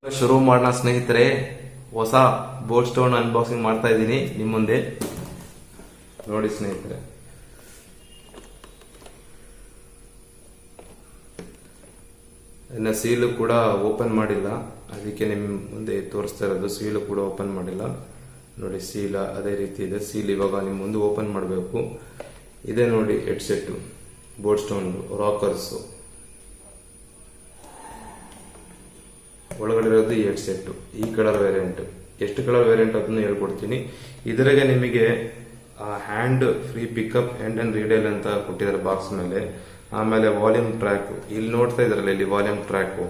ಶುರು ಮಾಡೋಣ ಸ್ನೇಹಿತರೆ. ಹೊಸ ಬೋಲ್ಡ್ ಸ್ಟೋನ್ ಅನ್ಬಾಕ್ಸಿಂಗ್ ಮಾಡ್ತಾ ಇದ್ದೀನಿ ನಿಮ್ಮ ಮುಂದೆ. ನೋಡಿ ಸ್ನೇಹಿತರೆ, ಇನ್ನ ಸೀಲು ಕೂಡ ಓಪನ್ ಮಾಡಿಲ್ಲ, ಅದಕ್ಕೆ ನಿಮ್ ಮುಂದೆ ತೋರಿಸ್ತಾ ಇರೋದು. ಸೀಲು ಕೂಡ ಓಪನ್ ಮಾಡಿಲ್ಲ. ನೋಡಿ ಸೀಲ ಅದೇ ರೀತಿ ಇದೆ. ಸೀಲ್ ಇವಾಗ ನಿಮ್ ಮುಂದೆ ಓಪನ್ ಮಾಡಬೇಕು. ಇದೆ ನೋಡಿ ಹೆಡ್ಸೆಟ್ ಬೋಲ್ಡ್ ಸ್ಟೋನ್ ರಾಕರ್ಸ್. ಒಳಗಡೆ ಇರೋದು ಈ ಹೆಡ್ಸೆಟ್, ಈ ಕಲರ್ ವೇರಿಯಂಟ್. ಎಷ್ಟು ಕಲರ್ ವೇರಿಯಂಟ್ ಅದನ್ನು ಹೇಳ್ಕೊಡ್ತೀನಿ. ಇದರಾಗೆ ನಿಮಗೆ ಹ್ಯಾಂಡ್ ಫ್ರೀ ಪಿಕಪ್ ಅಂಡ್ ರೀಡಲ್ ಅಂತ ಕೊಟ್ಟಿದ್ದಾರೆ ಬಾಕ್ಸ್ ಮೇಲೆ. ಆಮೇಲೆ ವಾಲ್ಯೂಮ್ ಟ್ರ್ಯಾಕ್ ಇಲ್ಲಿ ನೋಡ್ತಾ ಇದ್ರಲ್ಲ, ಇಲ್ಲಿ ವಾಲ್ಯೂಮ್ ಟ್ರ್ಯಾಕ್.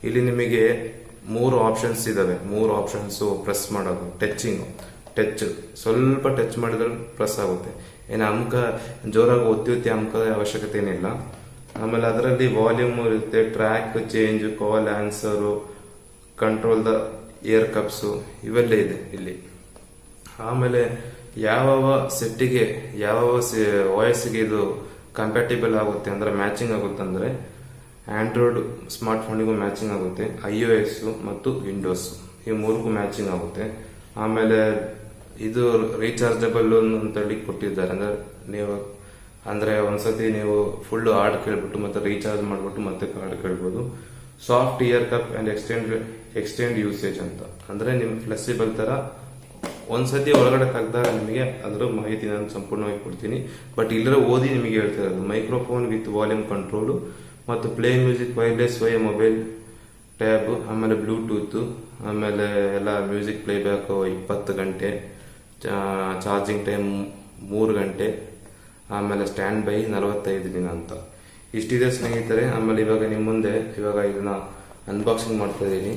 ಇಲ್ಲಿ ನಿಮಗೆ 3 ಆಪ್ಷನ್ಸ್ ಇದಾವೆ. 3 ಆಪ್ಷನ್ಸ್ ಪ್ರೆಸ್ ಮಾಡೋದು. ಟಚ್ ಸ್ವಲ್ಪ ಟಚ್ ಮಾಡಿದ್ರೆ ಪ್ರೆಸ್ ಆಗುತ್ತೆ. ಏನು ಅಮ್ಕ ಜೋರಾಗಿ ಒತ್ತಿ ಅಮ್ಕದ ಅವಶ್ಯಕತೆ ಏನಿಲ್ಲ. ಆಮೇಲೆ ಅದರಲ್ಲಿ ವಾಲ್ಯೂಮ್ ಇರುತ್ತೆ, track change, call answer, control the air cups ಇವೆಲ್ಲ ಇದೆ ಇಲ್ಲಿ. ಆಮೇಲೆ ಯಾವ ಸೆಟ್ಟಿಗೆ ಯಾವ ವಾಯ್ಸ್ಗೆ ಇದು ಕಂಪ್ಯಾಟಿಬಲ್ ಆಗುತ್ತೆ ಅಂದ್ರೆ ಮ್ಯಾಚಿಂಗ್ ಆಗುತ್ತೆ ಅಂದ್ರೆ ಆಂಡ್ರಾಯ್ಡ್ ಸ್ಮಾರ್ಟ್ ಫೋನಿಗೂ ಮ್ಯಾಚಿಂಗ್ ಆಗುತ್ತೆ, iOS ಮತ್ತು ವಿಂಡೋಸ್ ಈ 3ಕ್ಕೂ ಮ್ಯಾಚಿಂಗ್ ಆಗುತ್ತೆ. ಆಮೇಲೆ ಇದು ರೀಚಾರ್ಜಬಲ್ ಅಂತೇಳಿ ಕೊಟ್ಟಿದ್ದಾರೆ. ಅಂದ್ರೆ ಒಂದ್ಸತಿ ನೀವು ಫುಲ್ ಹಾಡ್ ಕೇಳ್ಬಿಟ್ಟು ಮತ್ತೆ ರೀಚಾರ್ಜ್ ಮಾಡ್ಬಿಟ್ಟು ಮತ್ತೆ ಹಾಡ್ ಕೇಳ್ಬೋದು. Soft year cup and extend usage ಅಂತ ಅಂದ್ರೆ ನಿಮ್ ಫ್ಲೆಕ್ಸಿಬಲ್ ತರ ಒಂದ್ಸತಿ ಒಳಗಡೆ ತೆಗ್ದಾಗ ನಿಮಗೆ ಅದರ ಮಾಹಿತಿ ನಾನು ಸಂಪೂರ್ಣವಾಗಿ ಕೊಡ್ತೀನಿ. ಬಟ್ ಇಲ್ಲರ ಓದಿ ನಿಮಗೆ ಹೇಳ್ತಾ ಇರೋದು ಮೈಕ್ರೋಫೋನ್ ವಿತ್ ವಾಲ್ಯೂಮ್ ಕಂಟ್ರೋಲ್ ಮತ್ತು ಪ್ಲೇ ಮ್ಯೂಸಿಕ್ ವೈರ್ಲೆಸ್ ವೈ ಮೊಬೈಲ್ ಟ್ಯಾಬ್, ಆಮೇಲೆ ಬ್ಲೂಟೂತ್, ಆಮೇಲೆ ಎಲ್ಲ ಮ್ಯೂಸಿಕ್ ಪ್ಲೇ ಬ್ಯಾಕ್ 20 ಗಂಟೆ, ಚಾರ್ಜಿಂಗ್ ಟೈಮ್ 3 ಗಂಟೆ, ಆಮೇಲೆ ಸ್ಟ್ಯಾಂಡ್ ಬೈ 45 ದಿನ ಅಂತ ಇಷ್ಟಿದೆ ಸ್ನೇಹಿತರೆ. ಆಮೇಲೆ ಇವಾಗ ನಿಮ್ಮ ಮುಂದೆ ಇವಾಗ ಇದನ್ನ ಅನ್ಬಾಕ್ಸಿಂಗ್ ಮಾಡ್ತಾ ಇದ್ದೀನಿ.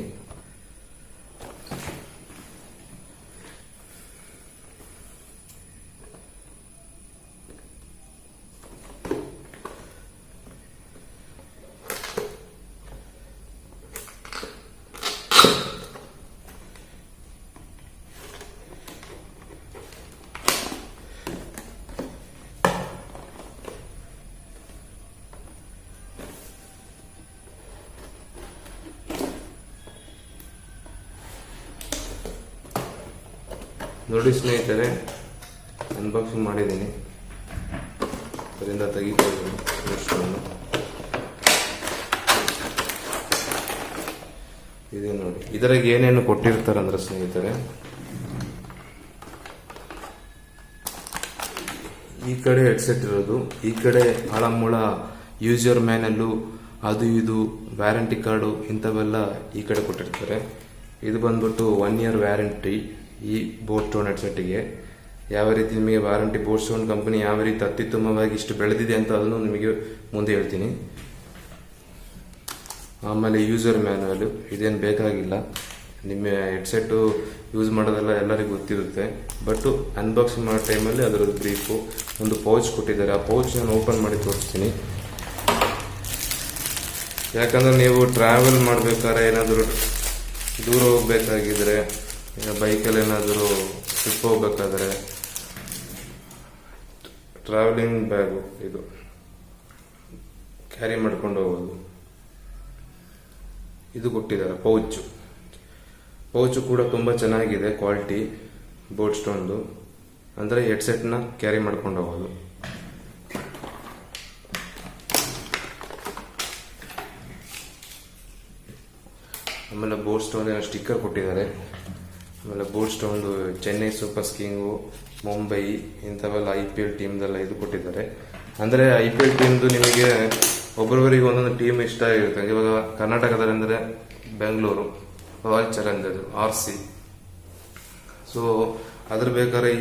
ನೋಡಿ ಸ್ನೇಹಿತರೆ, ಅನ್ಬಾಕ್ಸಿಂಗ್ ಮಾಡಿದ್ದೀನಿ. ಅದರಿಂದ ತೆಗಿತಾ ಇದ್ದೀನಿ. ಇದೆ ನೋಡಿ, ಇದರಾಗ ಏನೇನು ಕೊಟ್ಟಿರ್ತಾರಂದ್ರೆ ಸ್ನೇಹಿತರೆ, ಈ ಕಡೆ ಹೆಡ್ಸೆಟ್ ಇರೋದು, ಈ ಕಡೆ ಹಳಮೂಳ ಯೂಸರ್ ಮ್ಯಾನಲ್ಲು, ಅದು ಇದು ವ್ಯಾರಂಟಿ ಕಾರ್ಡು ಇಂಥವೆಲ್ಲ ಈ ಕಡೆ ಕೊಟ್ಟಿರ್ತಾರೆ. ಇದು ಬಂದ್ಬಿಟ್ಟು 1 year ವ್ಯಾರಂಟಿ ಈ ಬೋಲ್ಡ್ ಸ್ಟೋನ್ ಹೆಡ್ಸೆಟ್ಗೆ. ಯಾವ ರೀತಿ ನಿಮಗೆ ವಾರಂಟಿ ಬೋಲ್ಡ್ ಸ್ಟೋನ್ ಕಂಪನಿ ಯಾವ ರೀತಿ ಅತ್ಯುತ್ತಮವಾಗಿ ಇಷ್ಟು ಬೆಳೆದಿದೆ ಅಂತ ಅದನ್ನು ನಿಮಗೆ ಮುಂದೆ ಹೇಳ್ತೀನಿ. ಆಮೇಲೆ ಯೂಸರ್ ಮ್ಯಾನುವಲ್ ಇದೇನು ಬೇಕಾಗಿಲ್ಲ, ನಿಮ್ಮ ಹೆಡ್ಸೆಟ್ ಯೂಸ್ ಮಾಡೋದೆಲ್ಲ ಎಲ್ಲರಿಗೂ ಗೊತ್ತಿರುತ್ತೆ. ಬಟ್ ಅನ್ಬಾಕ್ಸಿಂಗ್ ಮಾಡೋ ಟೈಮಲ್ಲಿ ಅದರದ್ದು ಬ್ರೀಫು. ಒಂದು ಪೌಚ್ ಕೊಟ್ಟಿದ್ದಾರೆ, ಆ ಪೌಚ್ ನಾನು ಓಪನ್ ಮಾಡಿ ತೋರಿಸ್ತೀನಿ. ಯಾಕಂದ್ರೆ ನೀವು ಟ್ರಾವೆಲ್ ಮಾಡಬೇಕಾದ್ರೆ ಏನಾದರೂ ದೂರ ಹೋಗ್ಬೇಕಾಗಿದ್ರೆ, ಬೈಕಲ್ಲಿ ಏನಾದರೂ ಟ್ರಿಪ್ ಹೋಗ್ಬೇಕಾದ್ರೆ, ಟ್ರಾವೆಲಿಂಗ್ ಬ್ಯಾಗು ಇದು ಕ್ಯಾರಿ ಮಾಡ್ಕೊಂಡು ಹೋಗೋದು, ಇದು ಕೊಟ್ಟಿದ್ದಾರೆ ಪೌಚು ಕೂಡ ತುಂಬ ಚೆನ್ನಾಗಿದೆ ಕ್ವಾಲಿಟಿ ಬೋಲ್ಡ್ ಸ್ಟೋನ್ದು. ಅಂದರೆ ಹೆಡ್ಸೆಟ್ನ ಕ್ಯಾರಿ ಮಾಡ್ಕೊಂಡು ಹೋಗೋದು. ಆಮೇಲೆ ಬೋಲ್ಡ್ ಸ್ಟೋನ್ ಸ್ಟಿಕ್ಕರ್ ಕೊಟ್ಟಿದ್ದಾರೆ. ಆಮೇಲೆ bold stone Chennai super king, Mumbai ಇಂಥವೆಲ್ಲ IPL ಟೀಮ್ದೆಲ್ಲ ಇದು ಕೊಟ್ಟಿದ್ದಾರೆ. ಅಂದರೆ IPL ಟೀಮ್ದು ನಿಮಗೆ ಒಬ್ಬೊಬ್ಬರಿಗೆ ಒಂದೊಂದು ಟೀಮ್ ಇಷ್ಟ ಆಗಿರುತ್ತೆ. ಇವಾಗ ಕರ್ನಾಟಕದಲ್ಲಿ ಅಂದರೆ Bengaluru royal Challengers RC. So ಅದ್ರ ಬೇಕಾದ್ರೆ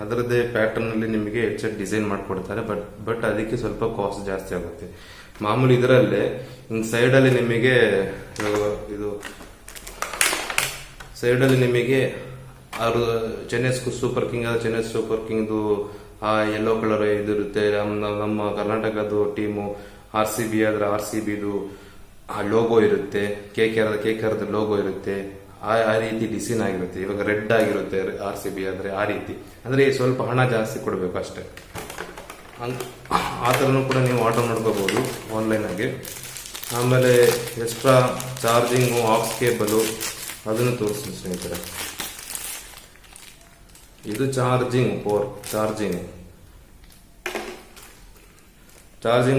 ಅದರದೇ ಪ್ಯಾಟರ್ನ್ ಅಲ್ಲಿ ನಿಮಗೆ ಹೆಡ್ಸೆಟ್ ಡಿಸೈನ್ ಮಾಡಿಕೊಡ್ತಾರೆ. ಬಟ್ ಅದಕ್ಕೆ ಸ್ವಲ್ಪ ಕಾಸ್ಟ್ ಜಾಸ್ತಿ ಆಗುತ್ತೆ. ಮಾಮೂಲಿ ಇದರಲ್ಲೇ ಹಿಂಗ್ ಸೈಡಲ್ಲಿ ನಿಮಗೆ ಇದು ಸೈಡಲ್ಲಿ ನಿಮಗೆ ಚೆನ್ನೈ ಸೂಪರ್ ಕಿಂಗ್ ಆದ ಚೆನ್ನೈ ಸೂಪರ್ ಕಿಂಗ್ದು ಆ ಯೆಲ್ಲೋ ಕಲರ್ ಇದಿರುತ್ತೆ. ನಮ್ಮ ಕರ್ನಾಟಕದ ಟೀಮು RCB ಆದ್ರೆ RCBದು ಆ ಲೋಗೋ ಇರುತ್ತೆ, KKR ಲೋಗೋ ಇರುತ್ತೆ. ಆ ರೀತಿ ಡಿಸೈನ್ ಆಗಿರುತ್ತೆ. ಇವಾಗ ರೆಡ್ ಆಗಿರುತ್ತೆ RCB ಆದ್ರೆ ಆ ರೀತಿ. ಅಂದ್ರೆ ಸ್ವಲ್ಪ ಹಣ ಜಾಸ್ತಿ ಕೊಡಬೇಕು ಅಷ್ಟೇ. ಆ ಥರನೂ ಕೂಡ ನೀವು ಆರ್ಡರ್ ಮಾಡ್ಕೋಬಹುದು ಆನ್ಲೈನ್ ಆಗಿ. ಆಮೇಲೆ ಎಕ್ಸ್ಟ್ರಾ ಚಾರ್ಜಿಂಗು ಆಕ್ಸ್ ಕೇಬಲು ಅದನ್ನು ತೋರಿಸ್ತೀನಿ ಸ್ನೇಹಿತರೆ. ಇದು ಚಾರ್ಜಿಂಗ್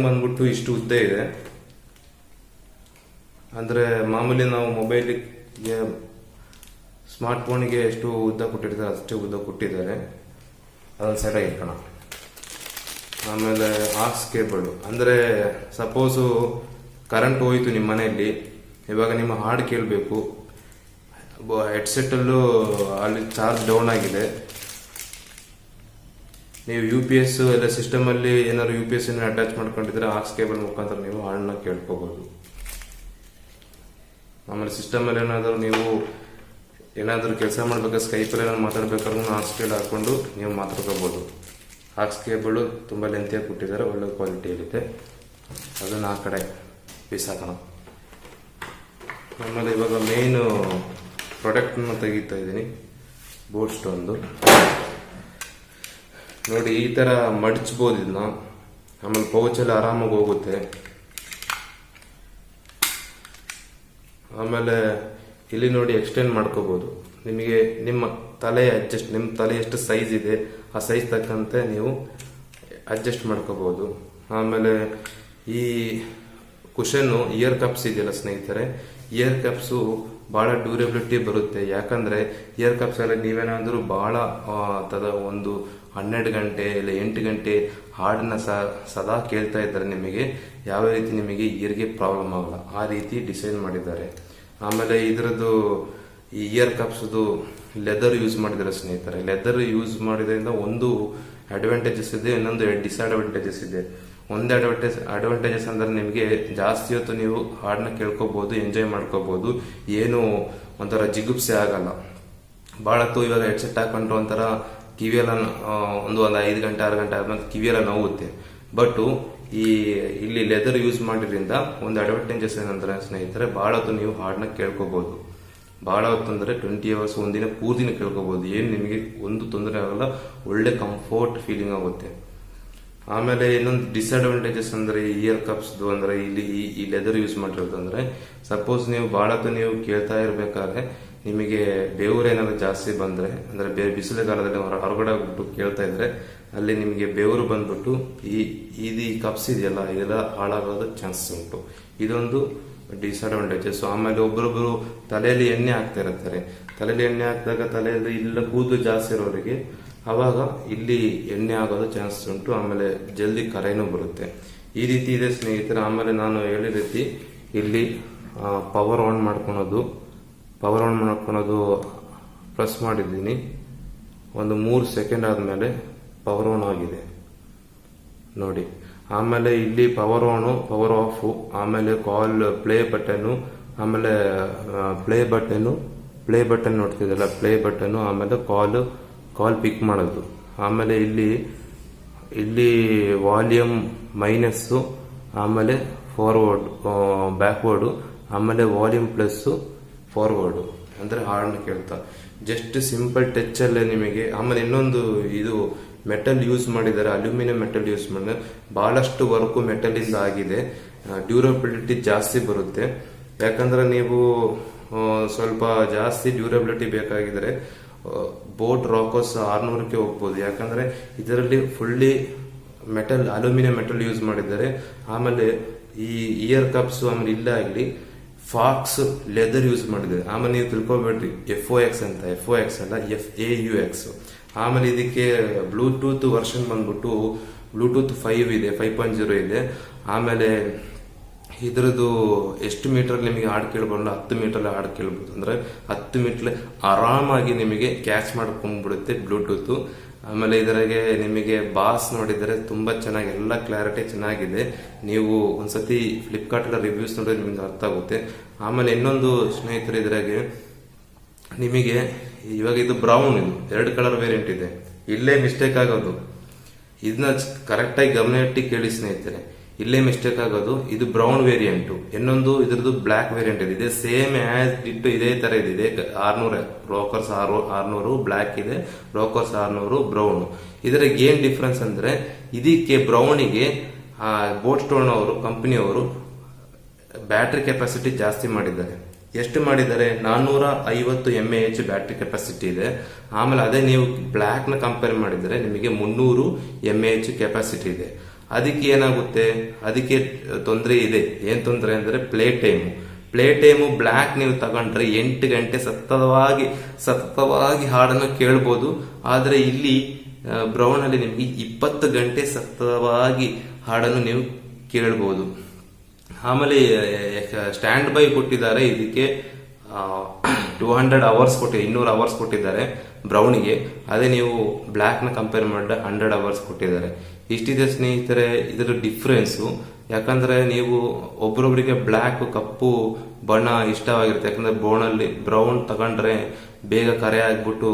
ಬಂದ್ಬಿಟ್ಟು ಇಷ್ಟು ಉದ್ದ ಇದೆ. ಅಂದರೆ ಮಾಮೂಲಿ ನಾವು ಮೊಬೈಲಿಗೆ ಸ್ಮಾರ್ಟ್ ಫೋನಿಗೆ ಎಷ್ಟು ಉದ್ದ ಕೊಟ್ಟಿರ್ತಾರೆ ಅಷ್ಟೇ ಉದ್ದ ಕೊಟ್ಟಿದ್ದಾರೆ. ಅದೊಂದು ಸೈಡಾಗಿ ಇಟ್ಕೋಣ. ಆಮೇಲೆ ಆಕ್ಸ್ ಕೇಬಲ್, ಅಂದರೆ ಸಪೋಸು ಕರೆಂಟ್ ಹೋಯ್ತು ನಿಮ್ಮ ಮನೆಯಲ್ಲಿ, ಇವಾಗ ನಿಮ್ಮ ಹಾಡು ಕೇಳಬೇಕು, ಹೆಡ್ಸೆಟ್ಟಲ್ಲೂ ಅಲ್ಲಿ ಚಾರ್ಜ್ ಡೌನ್ ಆಗಿದೆ, ನೀವು UPS ಎಲ್ಲ ಸಿಸ್ಟಮಲ್ಲಿ ಏನಾದ್ರು UPS ಅಟ್ಯಾಚ್ ಮಾಡ್ಕೊಂಡಿದ್ರೆ ಆಕ್ಸ್ ಕೇಬಲ್ ಮುಖಾಂತರ ನೀವು ಹಾಡನ್ನ ಕೇಳ್ಕೋಬಹುದು. ಆಮೇಲೆ ಸಿಸ್ಟಮಲ್ಲಿ ಏನಾದರೂ ಕೆಲಸ ಮಾಡ್ಬೇಕಾದ್ರೆ ಸ್ಕೈಪಲ್ಲಿ ಏನಾದ್ರು ಮಾತಾಡ್ಬೇಕಾದ್ರೂ ಆಕ್ಸ್ ಕೇಬಲ್ ಹಾಕೊಂಡು ನೀವು ಮಾತಾಡ್ಕೋಬಹುದು. ಆಕ್ಸ್ ಕೇಬಲ್ ತುಂಬ ಲೆಂತಿಯಾಗಿ ಕೊಟ್ಟಿದ್ದಾರೆ, ಒಳ್ಳೆ ಕ್ವಾಲಿಟಿಯಲ್ಲಿದೆ. ಅದನ್ನು ಆ ಕಡೆ ಬಿಸಾಕೋಣ. ಆಮೇಲೆ ಇವಾಗ ಮೇನ್ ಪ್ರಾಡಕ್ಟನ್ನು ತೆಗಿತಾ ಇದ್ದೀನಿ, ಬೋಟ್ ಸ್ಟೋನ್ದು. ನೋಡಿ, ಈ ಥರ ಮಡಚ್ಬೋದು ಇದನ್ನ. ಆಮೇಲೆ ಪೌಚಲ್ಲಿ ಆರಾಮಾಗಿ ಹೋಗುತ್ತೆ. ಆಮೇಲೆ ಇಲ್ಲಿ ನೋಡಿ ಎಕ್ಸ್ಟೆಂಡ್ ಮಾಡ್ಕೋಬಹುದು. ನಿಮಗೆ ನಿಮ್ಮ ತಲೆ ಎಷ್ಟು ಸೈಜ್ ಇದೆ ಆ ಸೈಜ್ ತಕ್ಕಂತೆ ನೀವು ಅಡ್ಜಸ್ಟ್ ಮಾಡ್ಕೋಬಹುದು. ಆಮೇಲೆ ಈ ಕುಷನ್ನು ಇಯರ್ ಕಪ್ಸ್ ಇದೆಯಲ್ಲ ಸ್ನೇಹಿತರೆ, ಇಯರ್ ಕಪ್ಸು ಬಹಳ ಡ್ಯೂರೇಬಿಲಿಟಿ ಬರುತ್ತೆ. ಯಾಕಂದ್ರೆ ಇಯರ್ ಕಪ್ಸ್ ಅಲ್ಲಿ ನೀವೇನಾದ್ರೂ ಬಹಳ ಒಂದು 12 ಗಂಟೆ ಇಲ್ಲ 8 ಗಂಟೆ ಹಾಡನ್ನ ಸದಾ ಕೇಳ್ತಾ ಇದ್ದಾರೆ, ನಿಮಗೆ ಯಾವ ರೀತಿ ನಿಮಗೆ ಇಯರ್ಗೆ ಪ್ರಾಬ್ಲಮ್ ಆಗಲ್ಲ ಆ ರೀತಿ ಡಿಸೈನ್ ಮಾಡಿದ್ದಾರೆ. ಆಮೇಲೆ ಇದರದ್ದು ಈ ಇಯರ್ ಕಪ್ಸ್ದು ಲೆದರ್ ಯೂಸ್ ಮಾಡಿದ್ದಾರೆ ಸ್ನೇಹಿತರೆ. ಲೆದರ್ ಯೂಸ್ ಮಾಡಿದ್ರಿಂದ ಒಂದು ಅಡ್ವಾಂಟೇಜಸ್ ಇದೆ, ಇನ್ನೊಂದು ಡಿಸ್ಅಡ್ವಾಂಟೇಜಸ್ ಇದೆ. ಒಂದು ಅಡ್ವಾಂಟೇಜಸ್ ಅಂದ್ರೆ ನಿಮಗೆ ಜಾಸ್ತಿ ಹೊತ್ತು ನೀವು ಹಾಡನ್ನ ಕೇಳ್ಕೋಬಹುದು, ಎಂಜಾಯ್ ಮಾಡ್ಕೋಬಹುದು, ಏನು ಒಂಥರ ಜಿಗುಪ್ಸೆ ಆಗಲ್ಲ. ಬಹಳ ಹೊತ್ತು ಇವಾಗ ಹೆಡ್ಸೆಟ್ ಹಾಕೊಂಡು ಒಂಥರ ಕಿವಿಯೆಲ್ಲ ಒಂದು 5 ಗಂಟೆ 6 ಗಂಟೆ ಆದ್ಮೇಲೆ ಕಿವಿಯೆಲ್ಲ ನೋವುತ್ತೆ. ಬಟ್ ಇಲ್ಲಿ ಲೆದರ್ ಯೂಸ್ ಮಾಡಿದ್ರಿಂದ ಒಂದು ಅಡ್ವಾಂಟೇಜಸ್ ಏನಂದ್ರೆ ಸ್ನೇಹಿತರೆ, ಬಹಳ ಹೊತ್ತು ನೀವು ಹಾಡನ್ನ ಕೇಳ್ಕೋಬಹುದು. ಬಹಳ ಹೊತ್ತು ಅಂದ್ರೆ 20 ಅವರ್ಸ್, ಒಂದಿನ ಪೂರ್ತಿನ ಕೇಳ್ಕೋಬಹುದು. ಏನು ನಿಮಗೆ ಒಂದು ತೊಂದರೆ ಆಗಲ್ಲ, ಒಳ್ಳೆ ಕಂಫರ್ಟ್ ಫೀಲಿಂಗ್ ಆಗುತ್ತೆ. ಆಮೇಲೆ ಇನ್ನೊಂದು ಡಿಸ್ಅಡ್ವಾಂಟೇಜಸ್ ಅಂದ್ರೆ ಇಯರ್ ಕಪ್ಸ್ದು ಅಂದ್ರೆ ಇಲ್ಲಿ ಈ ಲೆದರ್ ಯೂಸ್ ಮಾಡಿರೋದು ಅಂದ್ರೆ, ಸಪೋಸ್ ನೀವು ಬಹಳ ಹೊತ್ತು ನೀವು ಕೇಳ್ತಾ ಇರ್ಬೇಕಾದ್ರೆ ನಿಮಗೆ ಬೆವರು ಏನಾದ್ರು ಜಾಸ್ತಿ ಬಂದ್ರೆ, ಅಂದ್ರೆ ಬಿಸಿಲುಗಾಲದಲ್ಲಿ ಹೊರಗಡೆ ಹೋಗ್ಬಿಟ್ಟು ಕೇಳ್ತಾ ಇದ್ರೆ ಅಲ್ಲಿ ನಿಮಗೆ ಬೆವರು ಬಂದ್ಬಿಟ್ಟು ಈ ಕಪ್ಸ್ ಇದೆಯಲ್ಲ ಇದೆಲ್ಲ ಹಾಳಾಗೋದು ಚಾನ್ಸಸ್ ಉಂಟು. ಇದೊಂದು ಡಿಸ್ಅಡ್ವಾಂಟೇಜಸ್. ಆಮೇಲೆ ಒಬ್ಬರೊಬ್ಬರು ತಲೆಯಲ್ಲಿ ಎಣ್ಣೆ ಹಾಕ್ತಾ ಇರ್ತಾರೆ. ತಲೆಯಲ್ಲಿ ಎಣ್ಣೆ ಹಾಕಿದಾಗ ತಲೆಯಲ್ಲಿ ಇಲ್ಲ ಕೂದಲು ಜಾಸ್ತಿ ಇರೋರಿಗೆ ಅವಾಗ ಇಲ್ಲಿ ಎಣ್ಣೆ ಆಗೋದು ಚಾನ್ಸಸ್ ಉಂಟು. ಆಮೇಲೆ ಜಲ್ದಿ ಕರೆನೂ ಬರುತ್ತೆ. ಈ ರೀತಿ ಇದೆ ಸ್ನೇಹಿತರೆ. ಆಮೇಲೆ ನಾನು ಹೇಳಿದ ರೀತಿ ಇಲ್ಲಿ ಪವರ್ ಆನ್ ಮಾಡ್ಕೊಳೋದು ಪ್ರೆಸ್ ಮಾಡಿದ್ದೀನಿ. ಒಂದು 3 ಸೆಕೆಂಡ್ ಆದ್ಮೇಲೆ ಪವರ್ ಆನ್ ಆಗಿದೆ ನೋಡಿ. ಆಮೇಲೆ ಇಲ್ಲಿ ಪವರ್ ಆನು, ಪವರ್ ಆಫ್, ಆಮೇಲೆ ಕಾಲ್ ಪ್ಲೇ ಬಟನ್, ಆಮೇಲೆ ಪ್ಲೇ ಬಟನ್ ನೋಡ್ತಿದ್ದಲ್ಲ, ಪ್ಲೇ ಬಟನ್, ಆಮೇಲೆ ಕಾಲ್ ಪಿಕ್ ಮಾಡೋದು. ಆಮೇಲೆ ಇಲ್ಲಿ ವಾಲ್ಯೂಮ್ ಮೈನಸ್, ಆಮೇಲೆ ಫಾರ್ವರ್ಡ್ ಬ್ಯಾಕ್ವರ್ಡ್, ಆಮೇಲೆ ವಾಲ್ಯೂಮ್ ಪ್ಲಸ್ ಫಾರ್ವರ್ಡ್ ಅಂದ್ರೆ ಹಾಡನ್ನ ಕೇಳ್ತಾ ಜಸ್ಟ್ ಸಿಂಪಲ್ ಟಚ್ ಅಲ್ಲೇ ನಿಮಗೆ. ಆಮೇಲೆ ಇನ್ನೊಂದು ಇದು ಮೆಟಲ್ ಯೂಸ್ ಮಾಡಿದ್ದಾರೆ, ಅಲ್ಯೂಮಿನಿಯಂ ಮೆಟಲ್ ಯೂಸ್ ಮಾಡಿದ್ದಾರೆ. ಬಹಳಷ್ಟು ವರ್ಕ್ ಮೆಟಲ್ ಇಂದ ಆಗಿದೆ, ಡ್ಯೂರಬಿಲಿಟಿ ಜಾಸ್ತಿ ಬರುತ್ತೆ. ಯಾಕಂದ್ರೆ ನೀವು ಸ್ವಲ್ಪ ಜಾಸ್ತಿ ಡ್ಯೂರಬಿಲಿಟಿ ಬೇಕಾಗಿದ್ರೆ ಬೋಟ್ ರಾಕರ್ಸ್ 600ಕ್ಕೆ ಹೋಗ್ಬೋದು. ಯಾಕಂದ್ರೆ ಇದರಲ್ಲಿ ಫುಲ್ಲಿ ಅಲ್ಯೂಮಿನಿಯಂ ಮೆಟಲ್ ಯೂಸ್ ಮಾಡಿದ್ದಾರೆ. ಆಮೇಲೆ ಈ ಇಯರ್ ಕಪ್ಸ್ ಆಮೇಲೆ ಇಲ್ಲ ಆಗಲಿ ಫಾಕ್ಸ್ ಲೆದರ್ ಯೂಸ್ ಮಾಡಿದ್ದಾರೆ. ಆಮೇಲೆ ನೀವು ತಿಳ್ಕೊಬೇಡ್ರಿ FOX ಅಂತ, FOX ಅಲ್ಲ FAUX. ಆಮೇಲೆ ಇದಕ್ಕೆ ಬ್ಲೂಟೂತ್ ವರ್ಷನ್ ಬಂದ್ಬಿಟ್ಟು ಬ್ಲೂಟೂತ್ 5 ಇದೆ, 5.0 ಇದೆ. ಆಮೇಲೆ ಇದ್ರದ್ದು ಎಷ್ಟು ಮೀಟರ್ ನಿಮಗೆ ಹಾಡು ಕೇಳ್ಬೋದು, 10 ಮೀಟರ್ ಹಾಡು ಕೇಳ್ಬೋದು. ಅಂದ್ರೆ 10 ಮೀಟರ್ ಆರಾಮಾಗಿ ನಿಮಗೆ ಕ್ಯಾಚ್ ಮಾಡ್ಕೊಂಡ್ಬಿಡುತ್ತೆ ಬ್ಲೂಟೂತ್. ಆಮೇಲೆ ಇದರಾಗೆ ನಿಮಗೆ ಬಾಸ್ ನೋಡಿದರೆ ತುಂಬಾ ಚೆನ್ನಾಗಿ, ಎಲ್ಲ ಕ್ಲಾರಿಟಿ ಚೆನ್ನಾಗಿದೆ. ನೀವು ಒಂದ್ಸತಿ ಫ್ಲಿಪ್ಕಾರ್ಟ್ ಎಲ್ಲ ರಿವ್ಯೂಸ್ ನೋಡಿದ್ರೆ ನಿಮ್ಗೆ ಅರ್ಥ ಆಗುತ್ತೆ. ಆಮೇಲೆ ಇನ್ನೊಂದು ಸ್ನೇಹಿತರೆ, ಇದ್ರಾಗೆ ನಿಮಗೆ ಇವಾಗ ಇದು ಬ್ರೌನ್, ಇದು 2 ಕಲರ್ ವೇರಿಯಂಟ್ ಇದೆ. ಇಲ್ಲೇ ಮಿಸ್ಟೇಕ್ ಆಗೋದು, ಇದನ್ನ ಕರೆಕ್ಟಾಗಿ ಗಮನ ಇಟ್ಟು ಕೇಳಿ ಸ್ನೇಹಿತರೆ, ಇಲ್ಲೇ ಮಿಸ್ಟೇಕ್ ಆಗೋದು. ಇದು ಬ್ರೌನ್ ವೇರಿಯಂಟ್, ಇನ್ನೊಂದು ಇದ್ರದ್ದು ಬ್ಲಾಕ್ ವೇರಿಯಂಟ್ ಇದೆ. ಸೇಮ್ ಆಸ್ ಇಟ್ಟು ಇದೇ ತರ ಇದೆ. 600 ರಾಕರ್ಸ್ 600 ಬ್ಲಾಕ್ ಇದೆ, ರಾಕರ್ಸ್ 600 ಬ್ರೌನ್. ಇದರ ಏನ್ ಡಿಫ್ರೆನ್ಸ್ ಅಂದ್ರೆ, ಇದಕ್ಕೆ ಬ್ರೌನಿಗೆ ಬೋಟ್ ಸ್ಟೋನ್ ಅವರು ಕಂಪನಿಯವರು ಬ್ಯಾಟ್ರಿ ಕೆಪಾಸಿಟಿ ಜಾಸ್ತಿ ಮಾಡಿದ್ದಾರೆ. ಎಷ್ಟು ಮಾಡಿದ್ದಾರೆ? 450 mAh ಬ್ಯಾಟ್ರಿ ಕೆಪಾಸಿಟಿ ಇದೆ. ಆಮೇಲೆ ಅದೇ ನೀವು ಬ್ಲ್ಯಾಕ್ ನ ಕಂಪೇರ್ ಮಾಡಿದರೆ ನಿಮಗೆ 300 mAh ಕೆಪಾಸಿಟಿ ಇದೆ. ಅದಕ್ಕೆ ಏನಾಗುತ್ತೆ? ಅದಕ್ಕೆ ತೊಂದರೆ ಇದೆ. ಏನ್ ತೊಂದರೆ ಅಂದ್ರೆ ಪ್ಲೇ ಟೈಮು ಬ್ಲ್ಯಾಕ್ ನೀವು ತಗೊಂಡ್ರೆ 8 ಗಂಟೆ ಸತತವಾಗಿ ಹಾಡನ್ನು ಕೇಳ್ಬೋದು. ಆದ್ರೆ ಇಲ್ಲಿ ಬ್ರೌನ್ ಅಲ್ಲಿ ನಿಮಗೆ 20 ಗಂಟೆ ಸತತವಾಗಿ ಹಾಡನ್ನು ನೀವು ಕೇಳ್ಬೋದು. ಆಮೇಲೆ ಸ್ಟ್ಯಾಂಡ್ ಬೈ ಕೊಟ್ಟಿದ್ದಾರೆ. ಇದಕ್ಕೆ 200 ಅವರ್ಸ್ 200 ಅವರ್ಸ್ ಕೊಟ್ಟಿದ್ದಾರೆ ಬ್ರೌನ್ಗೆ. ಅದೇ ನೀವು ಬ್ಲ್ಯಾಕ್ ನ ಕಂಪೇರ್ ಮಾಡಿದ್ರೆ 100 ಅವರ್ಸ್ ಕೊಟ್ಟಿದ್ದಾರೆ. ಇಷ್ಟಿದೆ ಸ್ನೇಹಿತರೆ ಇದರ ಡಿಫ್ರೆನ್ಸು. ಯಾಕಂದ್ರೆ ನೀವು ಒಬ್ರೊಬ್ರಿಗೆ ಬ್ಲ್ಯಾಕ್ ಕಪ್ಪು ಬಣ್ಣ ಇಷ್ಟವಾಗಿರುತ್ತೆ. ಯಾಕಂದ್ರೆ ಬ್ರೌನ್ ತಗೊಂಡ್ರೆ ಬೇಗ ಕರೆ ಆಗ್ಬಿಟ್ಟು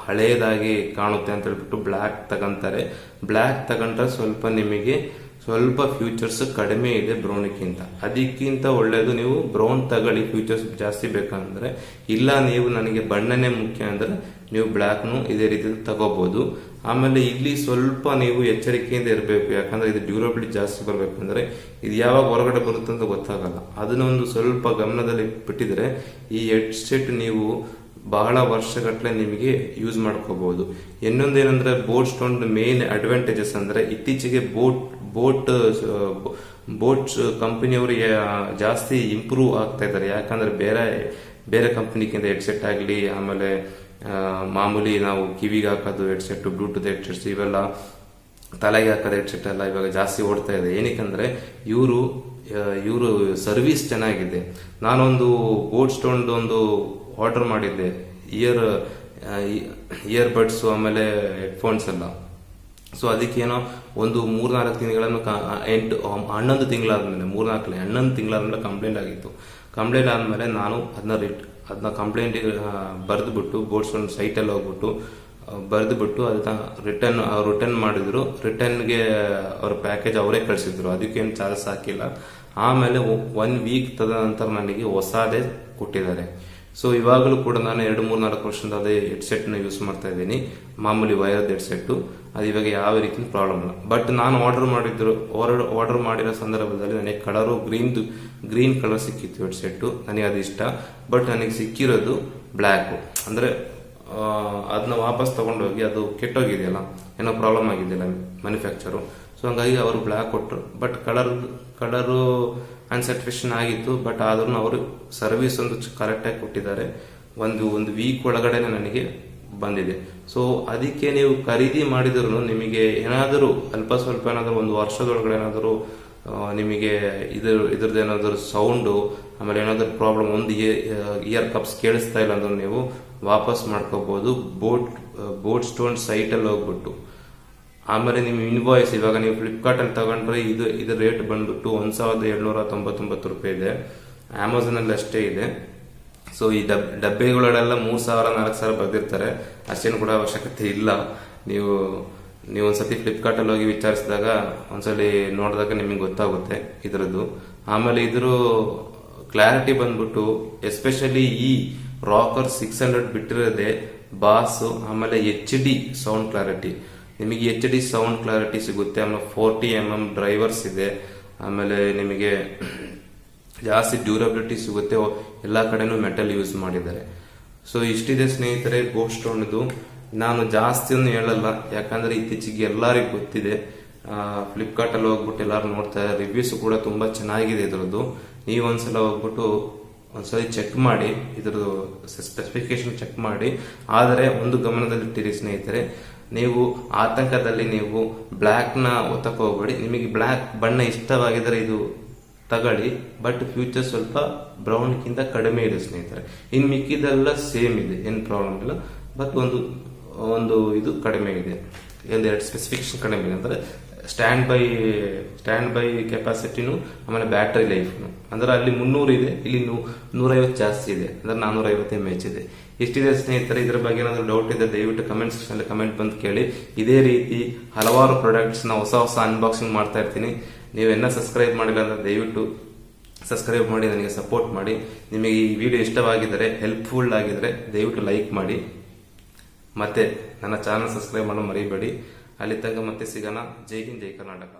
ಹಳೇದಾಗಿ ಕಾಣುತ್ತೆ ಅಂತ ಹೇಳ್ಬಿಟ್ಟು ಬ್ಲ್ಯಾಕ್ ತಗೊಂತಾರೆ. ಬ್ಲ್ಯಾಕ್ ತಗೊಂಡ್ರೆ ನಿಮಗೆ ಸ್ವಲ್ಪ ಫ್ಯೂಚರ್ಸ್ ಕಡಿಮೆ ಇದೆ ಬ್ರೌನ್ಗಿಂತ. ಅದಕ್ಕಿಂತ ಒಳ್ಳೇದು ನೀವು ಬ್ರೌನ್ ತಗೊಳ್ಳಿ, ಫ್ಯೂಚರ್ಸ್ ಜಾಸ್ತಿ ಬೇಕಂದ್ರೆ. ಇಲ್ಲ ನೀವು ನನಗೆ ಬಣ್ಣನೇ ಮುಖ್ಯ ಅಂದ್ರೆ ನೀವು ಬ್ಲ್ಯಾಕ್ನು ಇದೇ ರೀತಿ ತಗೋಬಹುದು. ಆಮೇಲೆ ಇಲ್ಲಿ ಸ್ವಲ್ಪ ನೀವು ಎಚ್ಚರಿಕೆಯಿಂದ ಇರಬೇಕು. ಯಾಕಂದ್ರೆ ಇದು ಡ್ಯೂರಬಿಲಿಟಿ ಜಾಸ್ತಿ ಬರ್ಬೇಕಂದ್ರೆ ಇದು ಯಾವಾಗ ಹೊರಗಡೆ ಬರುತ್ತೆ ಅಂತ ಗೊತ್ತಾಗಲ್ಲ. ಅದನ್ನೊಂದು ಸ್ವಲ್ಪ ಗಮನದಲ್ಲಿ ಬಿಟ್ಟಿದ್ರೆ ಈ ಹೆಡ್ಸೆಟ್ ನೀವು ಬಹಳ ವರ್ಷಗಟ್ಟಲೆ ನಿಮಗೆ ಯೂಸ್ ಮಾಡ್ಕೋಬಹುದು. ಇನ್ನೊಂದೇನಂದ್ರೆ ಬೋಟ್ ಸ್ಟೋನ್ ಮೇನ್ ಅಡ್ವಾಂಟೇಜಸ್ ಅಂದ್ರೆ ಇತ್ತೀಚೆಗೆ ಬೋಟ್ ಕಂಪನಿಯವರು ಜಾಸ್ತಿ ಇಂಪ್ರೂವ್ ಆಗ್ತಾ ಇದ್ದಾರೆ. ಯಾಕಂದ್ರೆ ಬೇರೆ ಕಂಪನಿಗಿಂತ ಹೆಡ್ಸೆಟ್ ಆಗಲಿ, ಆಮೇಲೆ ಮಾಮೂಲಿ ನಾವು ಕಿವಿಗೆ ಹಾಕೋದು ಹೆಡ್ಸೆಟ್, ಬ್ಲೂಟೂತ್ ಹೆಡ್ಸೆಟ್ಸ್, ಇವೆಲ್ಲ ತಲೆಗೆ ಹಾಕೋದು ಹೆಡ್ಸೆಟ್ ಎಲ್ಲ ಇವಾಗ ಜಾಸ್ತಿ ಓಡ್ತಾ ಇದೆ. ಏನಕ್ಕಂದ್ರೆ ಇವರು ಸರ್ವಿಸ್ ಚೆನ್ನಾಗಿದೆ. ನಾನೊಂದು ಬೋಟ್ ಸ್ಟೋನ್ ಒಂದು ಆರ್ಡರ್ ಮಾಡಿದ್ದೆ, ಇಯರ್ ಬಡ್ಸ್ ಆಮೇಲೆ ಹೆಡ್ಫೋನ್ಸ್ ಎಲ್ಲ. ಸೊ ಅದಕ್ಕೇನೋ ಒಂದು 3-4 ತಿಂಗಳನ್ನು 11 ತಿಂಗಳಾದ್ಮೇಲೆ 11 ತಿಂಗಳಾದ್ಮೇಲೆ ಕಂಪ್ಲೇಂಟ್ ಆಗಿತ್ತು. ಕಂಪ್ಲೇಂಟ್ ಆದ್ಮೇಲೆ ನಾನು ಅದನ್ನ ಕಂಪ್ಲೇಂಟ್ ಬರೆದ್ಬಿಟ್ಟು ಬೋಟ್ಸ್ ಒಂದು ಸೈಟಲ್ಲಿ ಹೋಗ್ಬಿಟ್ಟು ಬರೆದ್ಬಿಟ್ಟು ಅದನ್ನ ರಿಟರ್ನ್ ಮಾಡಿದ್ರು. ರಿಟರ್ನ್ಗೆ ಅವ್ರ ಪ್ಯಾಕೇಜ್ ಅವರೇ ಕಳಿಸಿದ್ರು. ಅದಕ್ಕೇನು ಚಾರ್ಜಸ್ ಹಾಕಿಲ್ಲ. ಆಮೇಲೆ 1 ವೀಕ್ ತದನಂತರ ನನಗೆ ಹೊಸದೇ ಕೊಟ್ಟಿದ್ದಾರೆ. ಸೊ ಇವಾಗಲೂ ಕೂಡ ನಾನು 2-3-4 ವರ್ಷದಿಂದ ಅದೇ ಹೆಡ್ಸೆಟ್ ನ ಯೂಸ್ ಮಾಡ್ತಾ ಇದ್ದೀನಿ, ಮಾಮೂಲಿ ವೈರ್ಡ್ ಹೆಡ್ಸೆಟ್. ಅದು ಇವಾಗ ಯಾವ ರೀತಿ ಪ್ರಾಬ್ಲಮ್ ಇಲ್ಲ. ಬಟ್ ನಾನು ಆರ್ಡರ್ ಮಾಡಿರೋ ಸಂದರ್ಭದಲ್ಲಿ ನನಗೆ ಕಲರು ಗ್ರೀನ್ ಕಲರ್ ಸಿಕ್ಕಿತ್ತು ಹೆಡ್ಸೆಟ್. ನನಗೆ ಅದು ಇಷ್ಟ. ಬಟ್ ನನಗೆ ಸಿಕ್ಕಿರೋದು ಬ್ಲ್ಯಾಕ್. ಅಂದ್ರೆ ಅದನ್ನ ವಾಪಸ್ ತಗೊಂಡೋಗಿ ಅದು ಕೆಟ್ಟೋಗಿದೆಯಲ್ಲ, ಏನೋ ಪ್ರಾಬ್ಲಮ್ ಆಗಿದೆಯಲ್ಲ ಮ್ಯಾನುಫ್ಯಾಕ್ಚರು. ಸೊ ಹಂಗಾಗಿ ಅವರು ಬ್ಲ್ಯಾಕ್ ಕೊಟ್ಟರು. ಬಟ್ ಕಲರು ಅನ್ಸ್ಯಾಟಿಸ್ಫ್ಯಾಕ್ಷನ್ ಆಗಿತ್ತು. ಬಟ್ ಆದ್ರೂ ಅವರು ಸರ್ವಿಸ್ ಒಂದು ಕರೆಕ್ಟಾಗಿ ಕೊಟ್ಟಿದ್ದಾರೆ. ಒಂದು ವೀಕ್ ಒಳಗಡೆ ನನಗೆ ಬಂದಿದೆ. ಸೊ ಅದಕ್ಕೆ ನೀವು ಖರೀದಿ ಮಾಡಿದ್ರು ನಿಮಗೆ ಏನಾದರೂ ಅಲ್ಪ ಸ್ವಲ್ಪ ಏನಾದರೂ 1 ವರ್ಷದೊಳಗಡೆ ಏನಾದರೂ ನಿಮಗೆ ಇದ್ರದ್ದು ಏನಾದರೂ ಸೌಂಡು, ಆಮೇಲೆ ಏನಾದರೂ ಪ್ರಾಬ್ಲಮ್, ಒಂದು ಇಯರ್ ಕಪ್ಸ್ ಕೇಳಿಸ್ತಾ ಇಲ್ಲ ಅಂದ್ರೆ ನೀವು ವಾಪಸ್ ಮಾಡ್ಕೋಬಹುದು ಬೋಟ್ ಸ್ಟೋನ್ ಸೈಟಲ್ಲಿ ಹೋಗ್ಬಿಟ್ಟು. ಆಮೇಲೆ ನಿಮ್ಮ ಇನ್ವಾಯ್ಸ್ ಇವಾಗ ನೀವು ಫ್ಲಿಪ್ಕಾರ್ಟ್ ಅಲ್ಲಿ ತಗೊಂಡ್ರೆ ಇದು ರೇಟ್ ಬಂದ್ಬಿಟ್ಟು 1799 ರೂಪಾಯಿ ಇದೆ. ಅಮೆಝಾನ್ ಅಲ್ಲಿ ಅಷ್ಟೇ ಇದೆ. ಸೊ ಈ ಡಬ್ಬೆಗಳೆಲ್ಲ 3000-4000 ಬರ್ದಿರ್ತಾರೆ. ಅಷ್ಟೇನು ಕೂಡ ಅವಶ್ಯಕತೆ ಇಲ್ಲ. ನೀವು ಒಂದ್ಸತಿ ಫ್ಲಿಪ್ಕಾರ್ಟ್ ಅಲ್ಲಿ ಹೋಗಿ ವಿಚಾರಿಸಿದಾಗ ಒಂದ್ಸಲಿ ನೋಡಿದಾಗ ನಿಮಗೆ ಗೊತ್ತಾಗುತ್ತೆ ಇದರದ್ದು. ಆಮೇಲೆ ಇದ್ರ ಕ್ಲಾರಿಟಿ ಬಂದ್ಬಿಟ್ಟು ಎಸ್ಪೆಷಲಿ ಈ ರಾಕರ್ 600 ಬಿಟ್ಟಿರೋದೆ ಬಾಸ್. ಆಮೇಲೆ HD ಸೌಂಡ್ ಕ್ಲಾರಿಟಿ, ನಿಮಗೆ HD ಸೌಂಡ್ ಕ್ಲಾರಿಟಿ ಸಿಗುತ್ತೆ. ಆಮೇಲೆ 40 mm ಡ್ರೈವರ್ಸ್ ಇದೆ. ಆಮೇಲೆ ನಿಮಗೆ ಜಾಸ್ತಿ ಡ್ಯೂರಬಿಲಿಟಿ ಸಿಗುತ್ತೆ. ಎಲ್ಲಾ ಕಡೆನೂ ಮೆಟಲ್ ಯೂಸ್ ಮಾಡಿದ್ದಾರೆ. ಸೊ ಇಷ್ಟಿದೆ ಸ್ನೇಹಿತರೆ ಬೋಟ್ ಸ್ಟೋನ್ದು. ನಾನು ಜಾಸ್ತಿಯನ್ನು ಹೇಳಲ್ಲ, ಯಾಕಂದ್ರೆ ಇತ್ತೀಚೆಗೆ ಎಲ್ಲರಿಗೂ ಗೊತ್ತಿದೆ. ಫ್ಲಿಪ್ಕಾರ್ಟ್ ಅಲ್ಲಿ ಹೋಗ್ಬಿಟ್ಟು ಎಲ್ಲಾರು ನೋಡ್ತಾರೆ. ರಿವ್ಯೂಸ್ ಕೂಡ ತುಂಬಾ ಚೆನ್ನಾಗಿದೆ ಇದ್ರದ್ದು. ನೀವು ಒಂದ್ಸಲ ಹೋಗ್ಬಿಟ್ಟು ಒಂದ್ಸಲಿ ಚೆಕ್ ಮಾಡಿ, ಇದ್ರದ್ದು ಸ್ಪೆಸಿಫಿಕೇಶನ್ ಚೆಕ್ ಮಾಡಿ. ಆದರೆ ಒಂದು ಗಮನದಲ್ಲಿಟ್ಟಿರಿ ಸ್ನೇಹಿತರೆ, ನೀವು ಆತಂಕದಲ್ಲಿ ನೀವು ಬ್ಲ್ಯಾಕ್ ನ ಒತ್ತಕ್ಕೆ ಹೋಗ್ಬೇಡಿ. ನಿಮಗೆ ಬ್ಲ್ಯಾಕ್ ಬಣ್ಣ ಇಷ್ಟವಾಗಿದ್ರೆ ಇದು ತಗೊಳ್ಳಿ. ಬಟ್ ಫ್ಯೂಚರ್ ಸ್ವಲ್ಪ ಬ್ರೌನ್ ಗಿಂತ ಕಡಿಮೆ ಇದೆ ಸ್ನೇಹಿತರೆ. ಇನ್ ಮಿಕ್ಕಿದೆಲ್ಲ ಸೇಮ್ ಇದೆ, ಏನ್ ಪ್ರಾಬ್ಲಮ್ ಇಲ್ಲ. ಬಟ್ ಒಂದು ಇದು ಕಡಿಮೆ ಇದೆ, 2 ಸ್ಪೆಸಿಫಿಕೇಶನ್ ಕಡಿಮೆ ಇದೆ. ಅಂದ್ರೆ ಸ್ಟ್ಯಾಂಡ್ ಬೈ ಕೆಪಾಸಿಟಿನು, ಆಮೇಲೆ ಬ್ಯಾಟರಿ ಲೈಫ್ನು. ಅಂದ್ರೆ ಅಲ್ಲಿ 300 ಇದೆ, ಇಲ್ಲಿ 150 ಜಾಸ್ತಿ ಇದೆ. ಅಂದ್ರೆ 450 mAh ಇದೆ. ಇಷ್ಟಿದೆ ಸ್ನೇಹಿತರೆ. ಇದ್ರ ಬಗ್ಗೆ ಏನಾದ್ರು ಡೌಟ್ ಇದೆ ದಯವಿಟ್ಟು ಕಮೆಂಟ್ ಸೆಕ್ಷನ್ ಅಲ್ಲಿ ಕಮೆಂಟ್ ಬಂದು ಕೇಳಿ. ಇದೇ ರೀತಿ ಹಲವಾರು ಪ್ರಾಡಕ್ಟ್ಸ್ ನ ಹೊಸ ಅನ್ಬಾಕ್ಸಿಂಗ್ ಮಾಡ್ತಾ ಇರ್ತೀನಿ. ನೀವೆನ್ನ ಸಬ್ಸ್ಕ್ರೈಬ್ ಮಾಡಿಲ್ಲ ಅಂದ್ರೆ ದಯವಿಟ್ಟು ಸಬ್ಸ್ಕ್ರೈಬ್ ಮಾಡಿ, ನನಗೆ ಸಪೋರ್ಟ್ ಮಾಡಿ. ನಿಮಗೆ ಈ ವಿಡಿಯೋ ಇಷ್ಟವಾಗಿದ್ದರೆ, ಹೆಲ್ಪ್ಫುಲ್ ಆಗಿದ್ರೆ ದಯವಿಟ್ಟು ಲೈಕ್ ಮಾಡಿ. ಮತ್ತೆ ನನ್ನ ಚಾನಲ್ ಸಬ್ಸ್ಕ್ರೈಬ್ ಮಾಡಲು ಮರಿಬೇಡಿ. ಅಲ್ಲಿ ತನಕ ಮತ್ತೆ ಸಿಗೋಣ. ಜೈ ಹಿಂದ್, ಜೈ ಕರ್ನಾಟಕ.